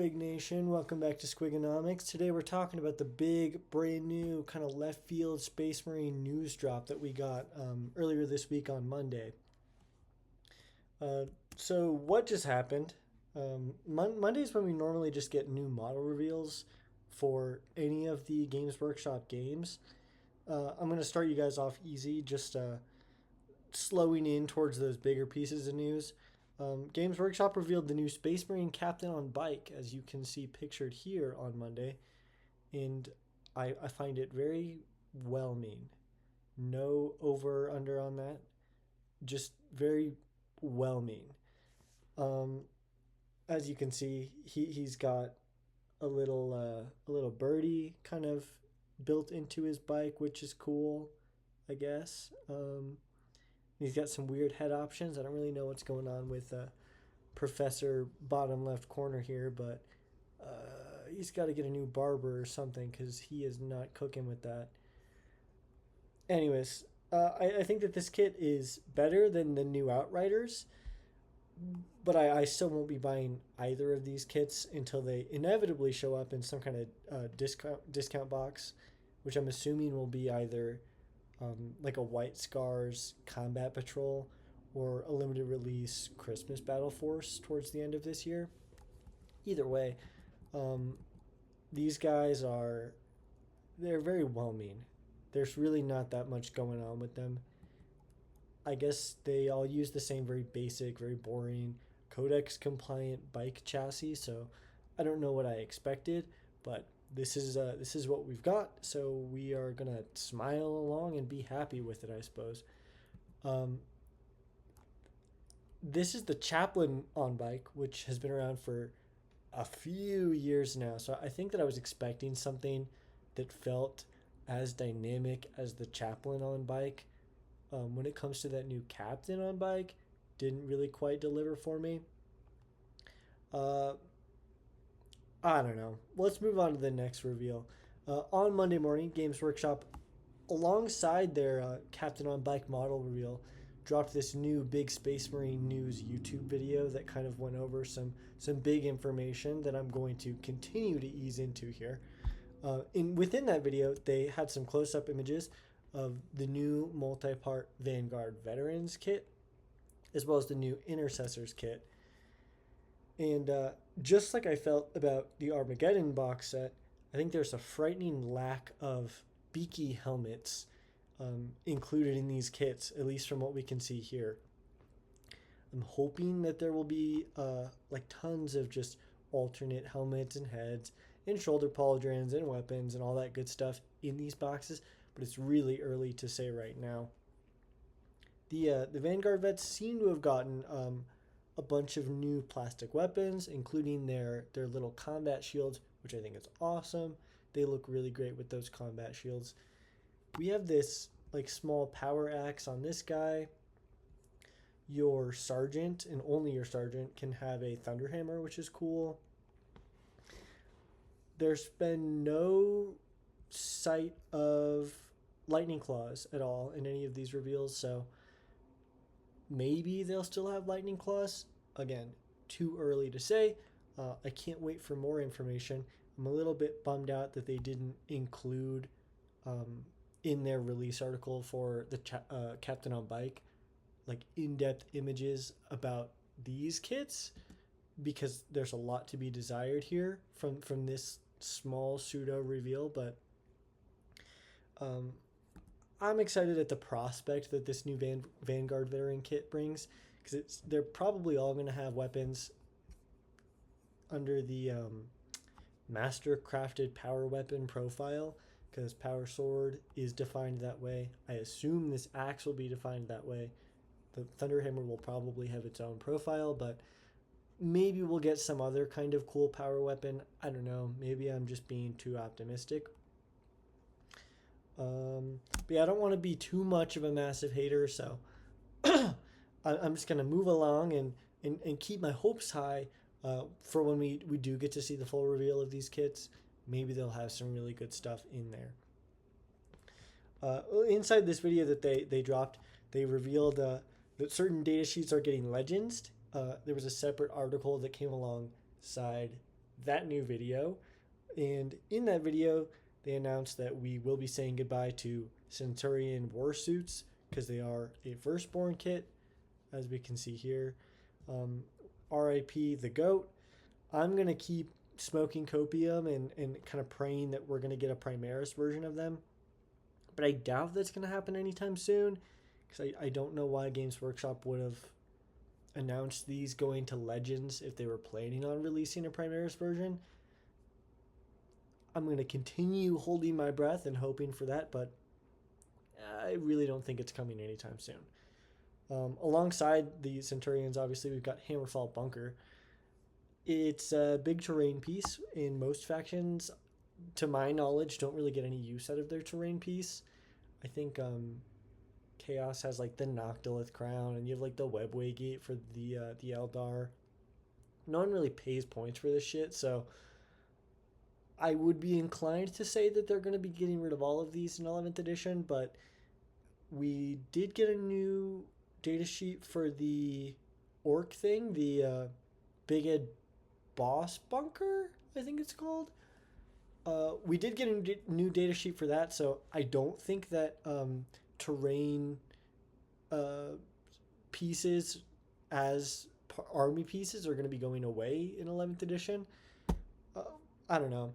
Squig Nation? Welcome back to Squigonomics. Today we're talking about the big, brand new, kind of left field Space Marine news drop that we got earlier this week on Monday. So what just happened? Monday is when we normally just get new model reveals for any of the Games Workshop games. I'm going to start you guys off easy, just slowing in towards those bigger pieces of news. Games Workshop revealed the new Space Marine Captain on Bike, as you can see pictured here on Monday, and I find it very whelming. No over or under on that, just very whelming. As you can see, he's got a little birdie kind of built into his bike, which is cool, I guess. He's got some weird head options. I don't really know what's going on with Professor bottom left corner here, but he's got to get a new barber or something because he is not cooking with that. Anyways, I think that this kit is better than the new Outriders, but I still won't be buying either of these kits until they inevitably show up in some kind of discount box, which I'm assuming will be either like a White Scars Combat Patrol or a limited release Christmas Battle Force towards the end of this year. Either way, these guys they're very whelming. There's really not that much going on with them. I guess they all use the same very basic, very boring, Codex compliant bike chassis, so I don't know what I expected, but this is what we've got, so we are gonna smile along and be happy with it, I suppose. This is the Chaplain on Bike, which has been around for a few years now, so I think that I was expecting something that felt as dynamic as the Chaplain on Bike. When it comes to that new Captain on Bike, didn't really quite deliver for me. I don't know. Let's move on to the next reveal. On Monday morning, Games Workshop, alongside their Captain on Bike model reveal, dropped this new big Space Marine news YouTube video that kind of went over some big information that I'm going to continue to ease into here. Within that video, they had some close-up images of the new multi-part Vanguard Veterans kit, as well as the new Intercessors kit. And just like I felt about the Armageddon box set, I think there's a frightening lack of beaky helmets included in these kits, at least from what we can see here. I'm hoping that there will be like tons of just alternate helmets and heads and shoulder pauldrons and weapons and all that good stuff in these boxes, but it's really early to say right now. The Vanguard vets seem to have gotten a bunch of new plastic weapons, including their little combat shields, which I think is awesome. They look really great with those combat shields. We have this like small power axe on this guy. Your sergeant, and only your sergeant, can have a thunderhammer, which is cool. There's been no sight of lightning claws at all in any of these reveals, so maybe they'll still have lightning claws. Again, too early to say. I can't wait for more information. I'm a little bit bummed out that they didn't include in their release article for the Captain on Bike like in-depth images about these kits, because there's a lot to be desired here from this small pseudo reveal. But I'm excited at the prospect that this new Vanguard Veteran kit brings, because they're probably all going to have weapons under the Master Crafted Power Weapon profile, because Power Sword is defined that way. I assume this axe will be defined that way. The Thunderhammer will probably have its own profile, but maybe we'll get some other kind of cool power weapon. I don't know. Maybe I'm just being too optimistic. But yeah, I don't want to be too much of a massive hater, so I'm just going to move along and keep my hopes high for when we do get to see the full reveal of these kits. Maybe they'll have some really good stuff in there. Inside this video that they dropped, they revealed that certain data sheets are getting legends. There was a separate article that came alongside that new video. And in that video, they announced that we will be saying goodbye to Centurion Warsuits because they are a firstborn kit, as we can see here. RIP the GOAT. I'm going to keep smoking copium and kind of praying that we're going to get a Primaris version of them. But I doubt that's going to happen anytime soon because I don't know why Games Workshop would have announced these going to Legends if they were planning on releasing a Primaris version. I'm going to continue holding my breath and hoping for that, but I really don't think it's coming anytime soon. Alongside the Centurions, obviously, we've got Hammerfall Bunker. It's a big terrain piece. In most factions, to my knowledge, don't really get any use out of their terrain piece. I think Chaos has like the Noctilith Crown, and you have like the Webway Gate for the Eldar. No one really pays points for this shit, so I would be inclined to say that they're going to be getting rid of all of these in 11th edition, but we did get a new data sheet for the orc thing, the Big Ed Boss Bunker, I think it's called. We did get a new data sheet for that, so I don't think that terrain pieces as army pieces are going to be going away in 11th edition. I don't know.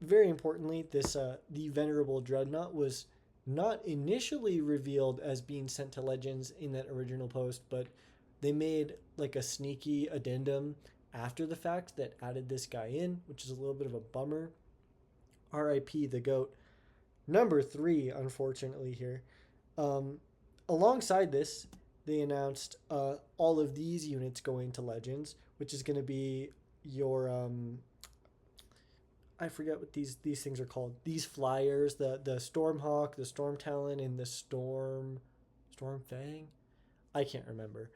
Very importantly, this the Venerable Dreadnought was not initially revealed as being sent to Legends in that original post, but they made like a sneaky addendum after the fact that added this guy in, which is a little bit of a bummer. RIP the GOAT. Number 3, unfortunately, here. Alongside this, they announced all of these units going to Legends, which is going to be your I forget what these things are called. These flyers, the Stormhawk, the Storm Talon, and the Storm Fang. I can't remember.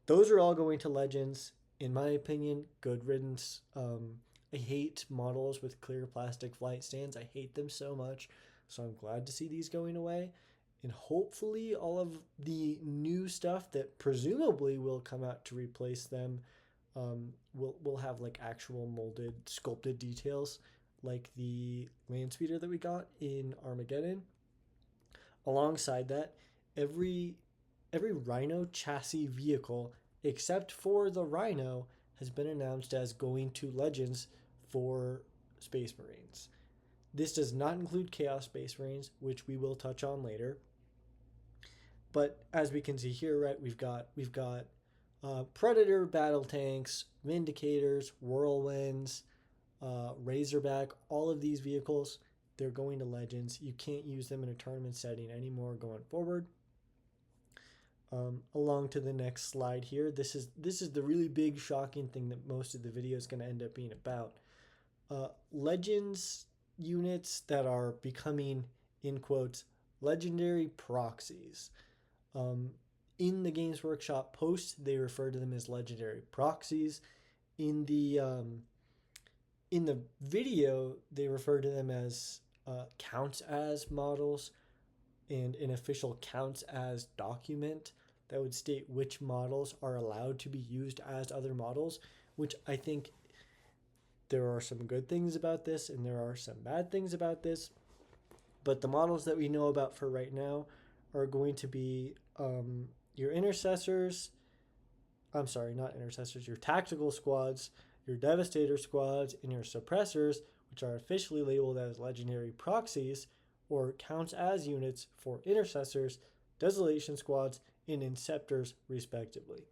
Those are all going to Legends. In my opinion, good riddance. I hate models with clear plastic flight stands. I hate them so much. So I'm glad to see these going away. And hopefully all of the new stuff that presumably will come out to replace them will have like actual molded, sculpted details like the land speeder that we got in Armageddon. Alongside that, every Rhino chassis vehicle except for the Rhino has been announced as going to Legends for Space Marines. This does not include Chaos Space Marines, which we will touch on later. But as we can see here, right, we've got Predator battle tanks, Vindicators, Whirlwinds, Razorback, all of these vehicles, they're going to Legends. You can't use them in a tournament setting anymore going forward. Along to the next slide here. This is the really big shocking thing that most of the video is going to end up being about. Legends units that are becoming, in quotes, legendary proxies. In the Games Workshop post, they refer to them as legendary proxies. In the video, they refer to them as counts as models, and an official counts as document that would state which models are allowed to be used as other models, which I think there are some good things about this and there are some bad things about this. But the models that we know about for right now are going to be your intercessors. I'm sorry, not intercessors, your tactical squads, your devastator squads, and your suppressors, which are officially labeled as legendary proxies or counts as units for intercessors, desolation squads, and inceptors, respectively.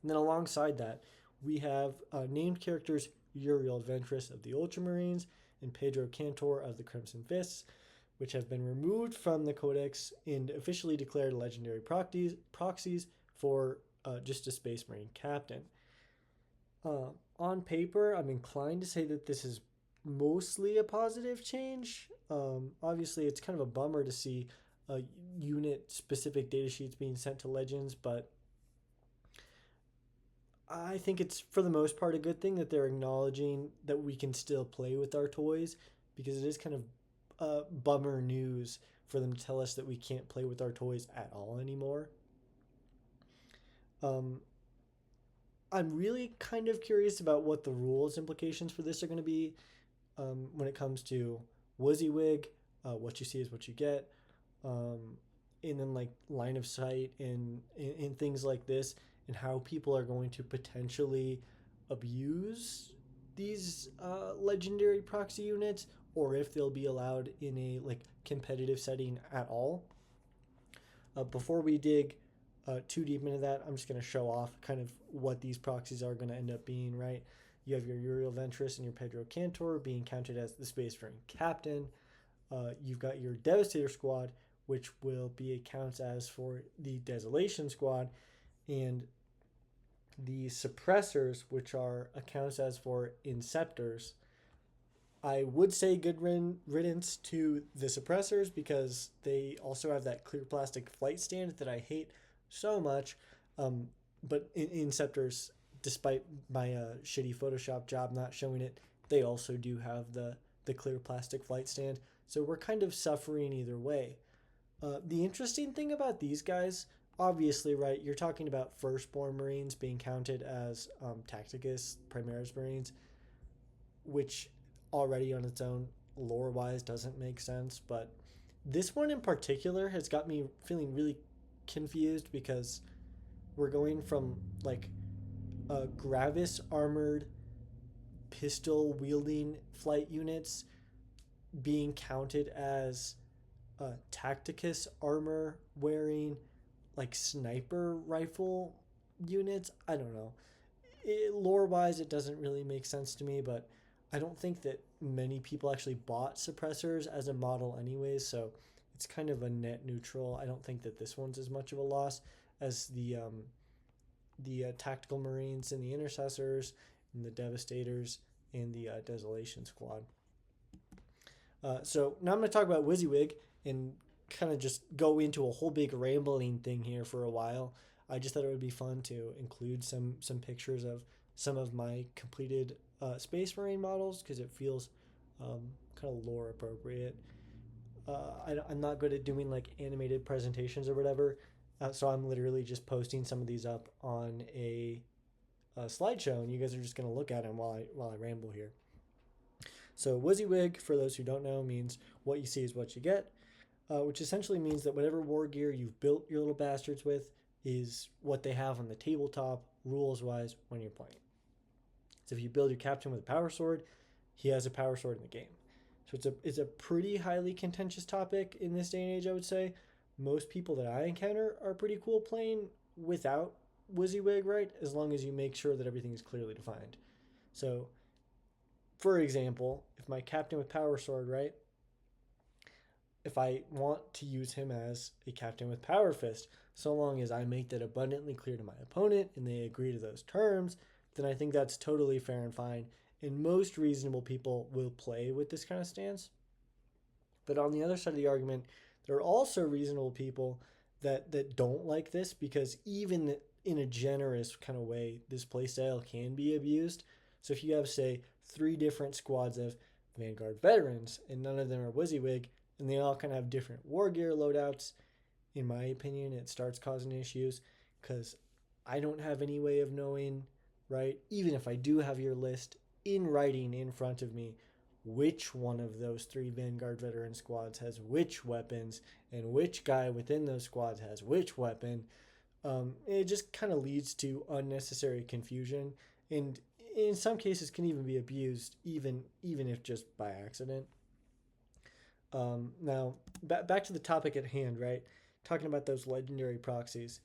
And then alongside that, we have named characters Uriel Ventress of the Ultramarines and Pedro Cantor of the Crimson Fists, which have been removed from the Codex and officially declared legendary proxies for just a Space Marine captain. On paper, I'm inclined to say that this is mostly a positive change. Obviously, it's kind of a bummer to see unit-specific data sheets being sent to Legends, but I think it's, for the most part, a good thing that they're acknowledging that we can still play with our toys, because it is kind of bummer news for them to tell us that we can't play with our toys at all anymore. I'm really kind of curious about what the rules implications for this are going to be when it comes to WYSIWYG. What you see is what you get. Um, and then like line of sight in things like this, and how people are going to potentially abuse these legendary proxy units, or if they'll be allowed in a like competitive setting at all. Before we dig too deep into that, I'm just going to show off kind of what these proxies are going to end up being, right? You have your Uriel Ventress and your Pedro Cantor being counted as the Spacefaring Captain. You've got your Devastator Squad, which will be accounts as for the Desolation Squad, and the Suppressors, which are accounts as for Inceptors. I would say good riddance to the Suppressors because they also have that clear plastic flight stand that I hate so much. Um, but in Inceptors, despite my shitty Photoshop job not showing it, they also do have the clear plastic flight stand. So we're kind of suffering either way. The interesting thing about these guys, obviously, right, you're talking about firstborn Marines being counted as Tacticus Primaris Marines, which already on its own, lore wise, doesn't make sense. But this one in particular has got me feeling really confused because we're going from like Gravis armored pistol wielding flight units being counted as Tacticus armor wearing like sniper rifle units. I don't know. Lore wise, it doesn't really make sense to me, but I don't think that many people actually bought suppressors as a model, anyways. So it's kind of a net neutral. I don't think that this one's as much of a loss as the tactical marines and the intercessors and the devastators and the desolation squad. So now I'm going to talk about WYSIWYG and kind of just go into a whole big rambling thing here for a while. I just thought it would be fun to include some pictures of some of my completed Space Marine models because it feels kind of lore appropriate. I'm not good at doing like animated presentations or whatever, so I'm literally just posting some of these up on a slideshow, and you guys are just gonna look at them while I ramble here. So WYSIWYG, for those who don't know, means what you see is what you get, which essentially means that whatever war gear you've built your little bastards with is what they have on the tabletop, rules-wise, when you're playing. So if you build your captain with a power sword, he has a power sword in the game. So it's a pretty highly contentious topic in this day and age, I would say. Most people that I encounter are pretty cool playing without WYSIWYG, right? As long as you make sure that everything is clearly defined. So, for example, if my captain with power sword, right? If I want to use him as a captain with power fist, so long as I make that abundantly clear to my opponent and they agree to those terms, then I think that's totally fair and fine. And most reasonable people will play with this kind of stance. But on the other side of the argument, there are also reasonable people that don't like this because even in a generous kind of way, this playstyle can be abused. So if you have, say, 3 different squads of Vanguard veterans and none of them are WYSIWYG, and they all kind of have different war gear loadouts, in my opinion, it starts causing issues because I don't have any way of knowing, right? Even if I do have your list in writing in front of me, which one of those 3 Vanguard veteran squads has which weapons and which guy within those squads has which weapon. It just kind of leads to unnecessary confusion and in some cases can even be abused even if just by accident. Now, back to the topic at hand, right? Talking about those legendary proxies.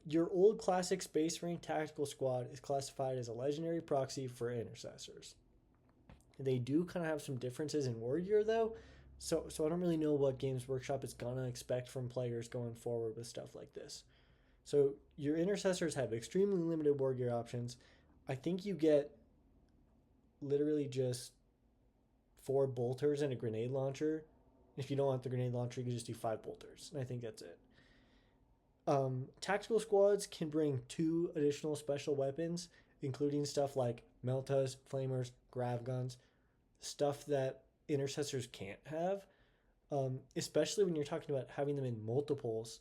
Your old classic Space Marine Tactical Squad is classified as a legendary proxy for intercessors. They do kind of have some differences in war gear, though, so I don't really know what Games Workshop is gonna expect from players going forward with stuff like this. So your intercessors have extremely limited war gear options. I think you get literally just 4 bolters and a grenade launcher. If you don't want the grenade launcher, you can just do 5 bolters, and I think that's it. Tactical squads can bring 2 additional special weapons, including stuff like meltas, flamers, grav guns, stuff that intercessors can't have, especially when you're talking about having them in multiples,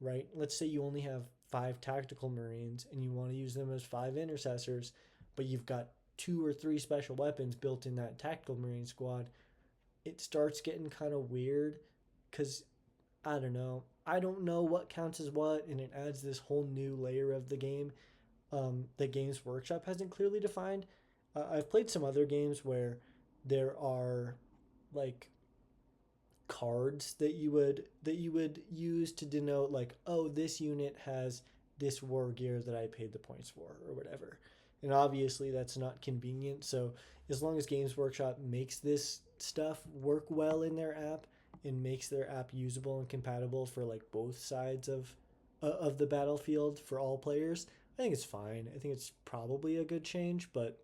right? Let's say you only have 5 tactical marines and you want to use them as 5 intercessors, but you've got 2 or 3 special weapons built in that tactical marine squad, it starts getting kind of weird because I don't know. I don't know what counts as what, and it adds this whole new layer of the game that Games Workshop hasn't clearly defined. I've played some other games where there are like cards that you would use to denote like, oh, this unit has this war gear that I paid the points for or whatever. And obviously that's not convenient. So as long as Games Workshop makes this stuff work well in their app and makes their app usable and compatible for like both sides of the battlefield for all players, I think it's fine. I think it's probably a good change, but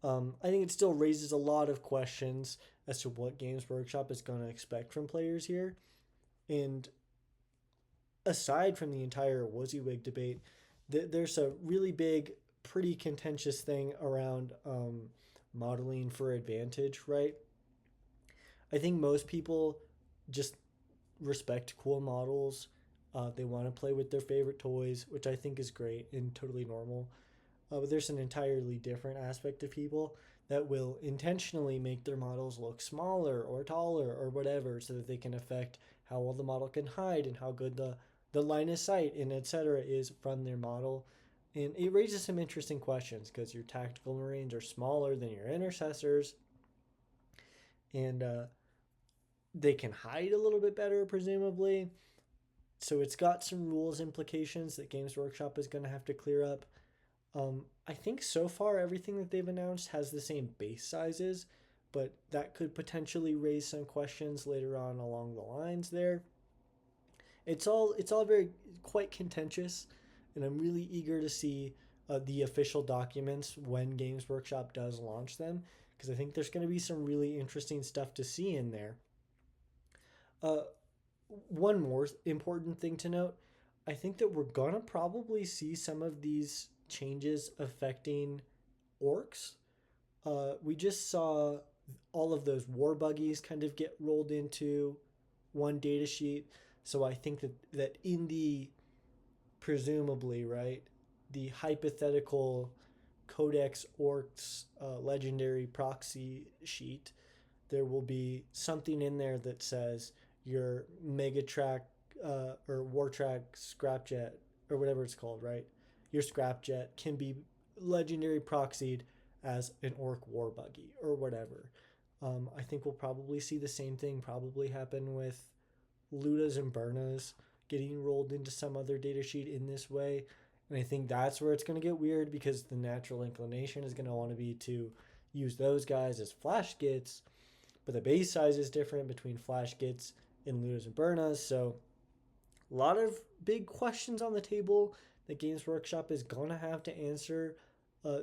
I think it still raises a lot of questions as to what Games Workshop is going to expect from players here. And aside from the entire WYSIWYG debate, there's a really big, pretty contentious thing around modeling for advantage, right? I think most people just respect cool models. They want to play with their favorite toys, which I think is great and totally normal. But there's an entirely different aspect of people that will intentionally make their models look smaller or taller or whatever so that they can affect how well the model can hide and how good the line of sight and etc. is from their model. And it raises some interesting questions because your tactical marines are smaller than your intercessors, and they can hide a little bit better, presumably. So it's got some rules implications that Games Workshop is going to have to clear up. I think so far everything that they've announced has the same base sizes, but that could potentially raise some questions later on along the lines there. It's all very quite contentious, and I'm really eager to see the official documents when Games Workshop does launch them, because I think there's going to be some really interesting stuff to see in there. Uh, One more important thing to note, I think that we're gonna probably see some of these changes affecting orcs. We just saw all of those war buggies kind of get rolled into one data sheet. So I think that in the presumably, right, the hypothetical Codex Orcs legendary proxy sheet, there will be something in there that says your Megatrack or Wartrack Scrapjet or whatever it's called, right? Your Scrapjet can be legendary proxied as an Orc War Buggy or whatever. I think we'll probably see the same thing probably happen with Ludas and Burnas getting rolled into some other datasheet in this way. And I think that's where it's going to get weird because the natural inclination is going to want to be to use those guys as flash gits, but the base size is different between flash gits and Ludas and Burnas. So a lot of big questions on the table that Games Workshop is going to have to answer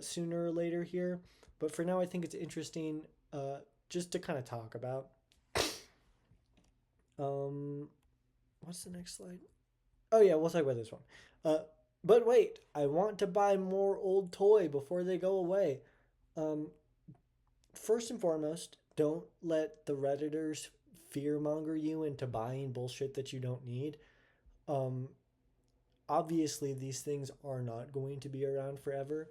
sooner or later here. But for now, I think it's interesting just to kind of talk about. What's the next slide? Oh yeah, we'll talk about this one. Uh, but wait, I want to buy more old toy before they go away. Um, First and foremost, don't let the redditors fearmonger you into buying bullshit that you don't need. Um, Obviously, these things are not going to be around forever,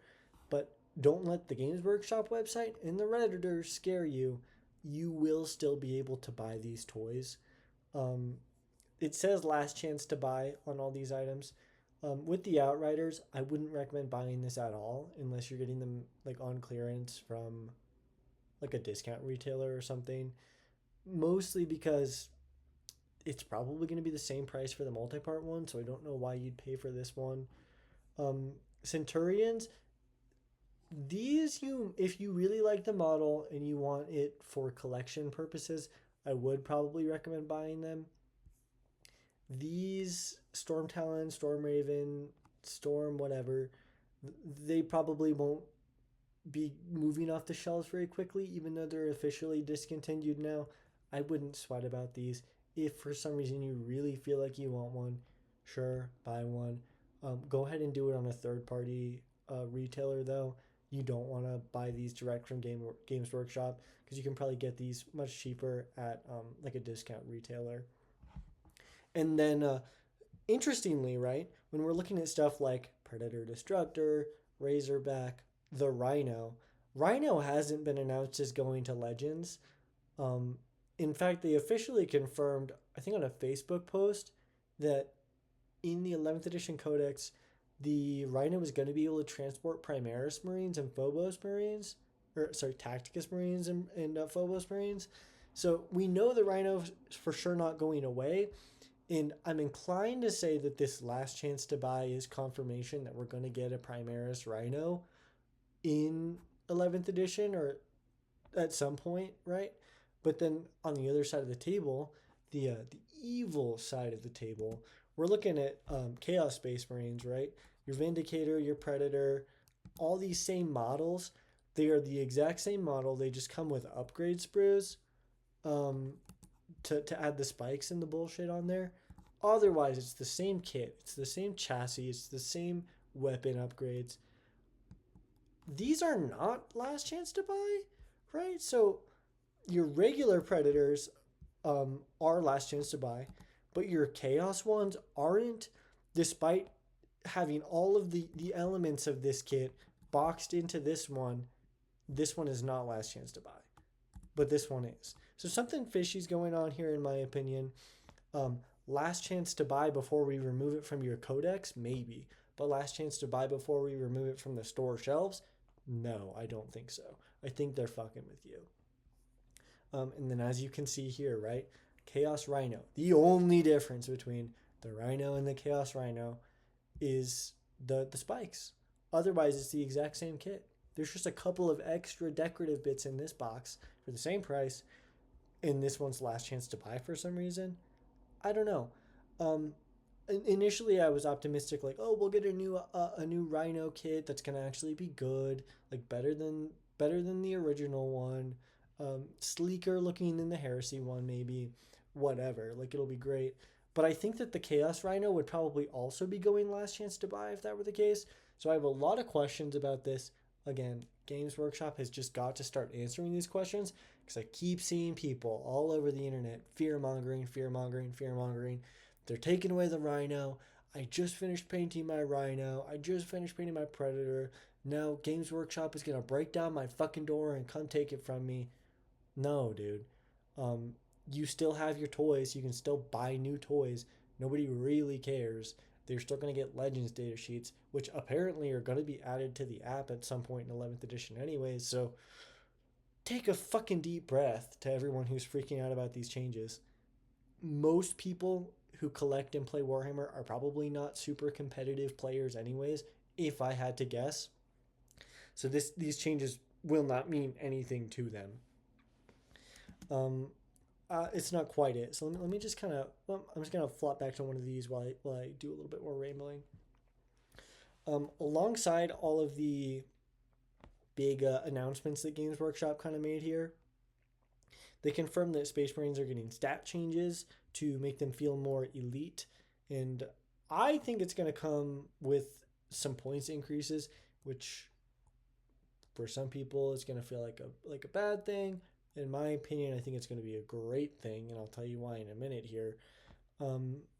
but don't let the Games Workshop website and the redditors scare you. You will still be able to buy these toys. Um, it says last chance to buy on all these items. With the Outriders, I wouldn't recommend buying this at all unless you're getting them like on clearance from like a discount retailer or something. Mostly because it's probably going to be the same price for the multi-part one, so I don't know why you'd pay for this one. Um, Centurions, these you if you really like the model and you want it for collection purposes, I would probably recommend buying them. These Storm Talon, Storm Raven, Storm whatever, they probably won't be moving off the shelves very quickly, even though they're officially discontinued now. I wouldn't sweat about these. If for some reason you really feel like you want one, sure, buy one. Go ahead and do it on a third party retailer, though. You don't want to buy these direct from Games Workshop because you can probably get these much cheaper at like a discount retailer. And then, interestingly, right, when we're looking at stuff like Predator Destructor, Razorback, the Rhino, Rhino hasn't been announced as going to Legends. Um, in fact, they officially confirmed, I think on a Facebook post, that in the 11th edition codex, the Rhino was going to be able to transport Primaris Marines and Phobos Marines, or sorry, Tacticus Marines and Phobos Marines. So we know the Rhino for sure not going away. And I'm inclined to say that this last chance to buy is confirmation that we're going to get a Primaris Rhino in 11th edition or at some point, right? But then on the other side of the table, the evil side of the table, we're looking at Chaos Space Marines, right? Your Vindicator, your Predator, all these same models. They are the exact same model. They just come with upgrade sprues um, to add the spikes and the bullshit on there. Otherwise, it's the same kit. It's the same chassis. It's the same weapon upgrades. These are not last chance to buy, right? So your regular Predators are last chance to buy, but your Chaos ones aren't, despite having all of the elements of this kit boxed into this one. This one is not last chance to buy, but this one is. So something fishy's going on here, in my opinion. Um, Last chance to buy before we remove it from your codex, maybe. But last chance to buy before we remove it from the store shelves, no, I don't think so. I think they're fucking with you. And then as you can see here, right, Chaos Rhino. The only difference between the Rhino and the Chaos Rhino is the spikes. Otherwise, it's the exact same kit. There's just a couple of extra decorative bits in this box for the same price, and this one's last chance to buy for some reason. I don't know. Um, Initially, I was optimistic, like, oh, we'll get a new Rhino kit that's gonna actually be good, like better than the original one, sleeker looking than the Heresy one, maybe, whatever. Like it'll be great. But I think that the Chaos Rhino would probably also be going last chance to buy if that were the case. So I have a lot of questions about this. Again, Games Workshop has just got to start answering these questions because I keep seeing people all over the internet fear mongering, fear mongering, fear mongering. They're taking away the Rhino. I just finished painting my Rhino. I just finished painting my Predator. Now Games Workshop is going to break down my fucking door and come take it from me. No, dude. Um, you still have your toys. You can still buy new toys. Nobody really cares. They're still going to get Legends data sheets, which apparently are going to be added to the app at some point in 11th edition anyways. So take a fucking deep breath to everyone who's freaking out about these changes. Most people who collect and play Warhammer are probably not super competitive players anyways, if I had to guess. So these changes will not mean anything to them. It's not quite it. So let me just kind of, well, I'm just going to flop back to one of these while I do a little bit more rambling. Alongside all of the big announcements that Games Workshop kind of made here, they confirmed that Space Marines are getting stat changes to make them feel more elite. And I think it's going to come with some points increases, which for some people it's going to feel like a bad thing. In my opinion, I think it's going to be a great thing, and I'll tell you why in a minute here.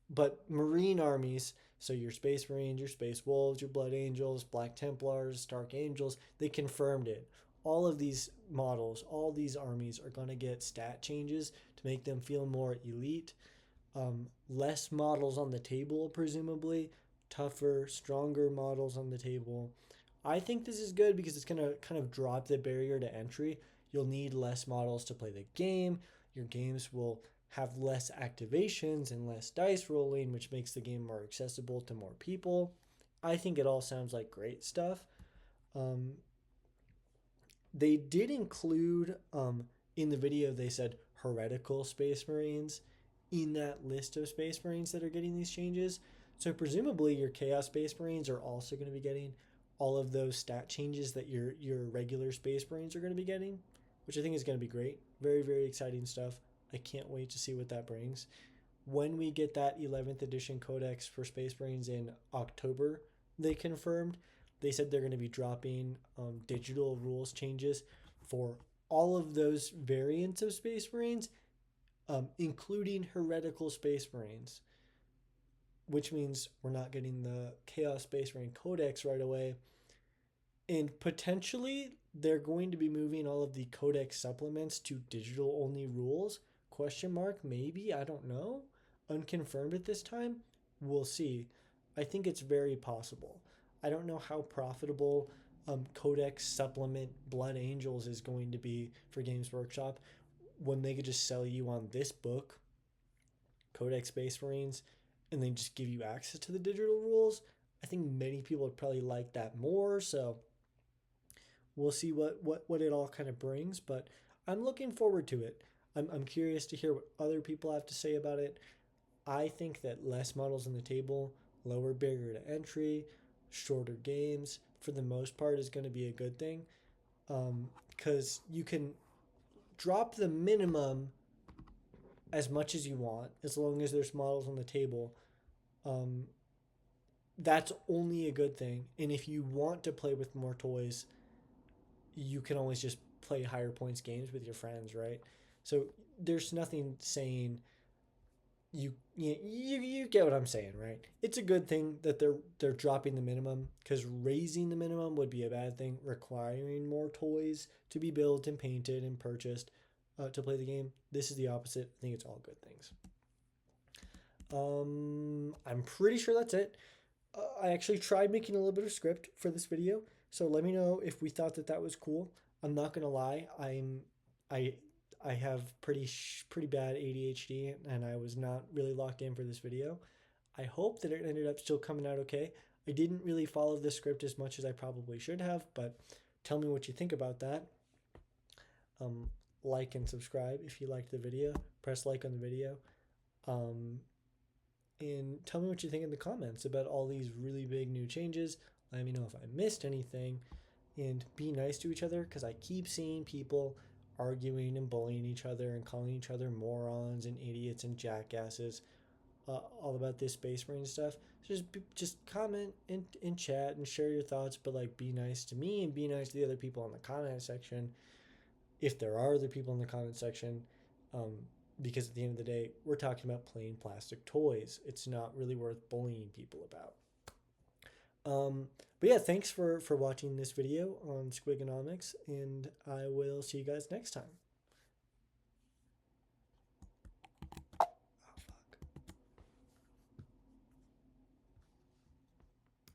But Marine armies, so your Space Marines, your Space Wolves, your Blood Angels, Black Templars, Dark Angels, they confirmed it. All of these models, all these armies are going to get stat changes to make them feel more elite. Less models on the table, presumably. Tougher, stronger models on the table. I think this is good because it's going to kind of drop the barrier to entry. You'll need less models to play the game. Your games will have less activations and less dice rolling, which makes the game more accessible to more people. I think it all sounds like great stuff. They did include in the video, they said heretical Space Marines in that list of Space Marines that are getting these changes. So presumably your Chaos Space Marines are also going to be getting all of those stat changes that your regular Space Marines are going to be getting, which I think is going to be great. Very, very exciting stuff. I can't wait to see what that brings. When we get that 11th edition codex for Space Marines in October, they confirmed, they said they're going to be dropping digital rules changes for all of those variants of Space Marines, including heretical Space Marines. which means we're not getting the Chaos Space Marine Codex right away. And potentially they're going to be moving all of the Codex supplements to digital only rules. Question mark, maybe, I don't know. Unconfirmed at this time. We'll see. I think it's very possible. I don't know how profitable Codex supplement Blood Angels is going to be for Games Workshop when they could just sell you on this book, Codex Space Marines, and then just give you access to the digital rules. I think many people would probably like that more. So we'll see what it all kind of brings, but I'm looking forward to it. I'm curious to hear what other people have to say about it. I think that less models on the table, lower barrier to entry, shorter games, for the most part, is going to be a good thing, because you can drop the minimum as much as you want as long as there's models on the table. Um, that's only a good thing. And if you want to play with more toys, you can always just play higher points games with your friends, right? So there's nothing saying you get what I'm saying, right? It's a good thing that they're dropping the minimum, because raising the minimum would be a bad thing, requiring more toys to be built and painted and purchased to play the game. This is the opposite. I think it's all good things. I'm pretty sure that's it. I actually tried making a little bit of script for this video, so let me know if we thought that was cool. I'm not gonna lie, I I have pretty bad ADHD, and I was not really locked in for this video. I hope that it ended up still coming out okay. I didn't really follow the script as much as I probably should have, but tell me what you think about that. Um, like and subscribe if you liked the video. Press like on the video. Um, and tell me what you think in the comments about all these really big new changes. Let me know if I missed anything, and be nice to each other, because I keep seeing people arguing and bullying each other and calling each other morons and idiots and jackasses, all about this Space Marine stuff. So just comment in chat and share your thoughts, but like be nice to me and be nice to the other people in the comment section, if there are other people in the comment section. Um, because at the end of the day, we're talking about plain plastic toys. It's not really worth bullying people about. But yeah, thanks for watching this video on Squigonomics, and I will see you guys next time.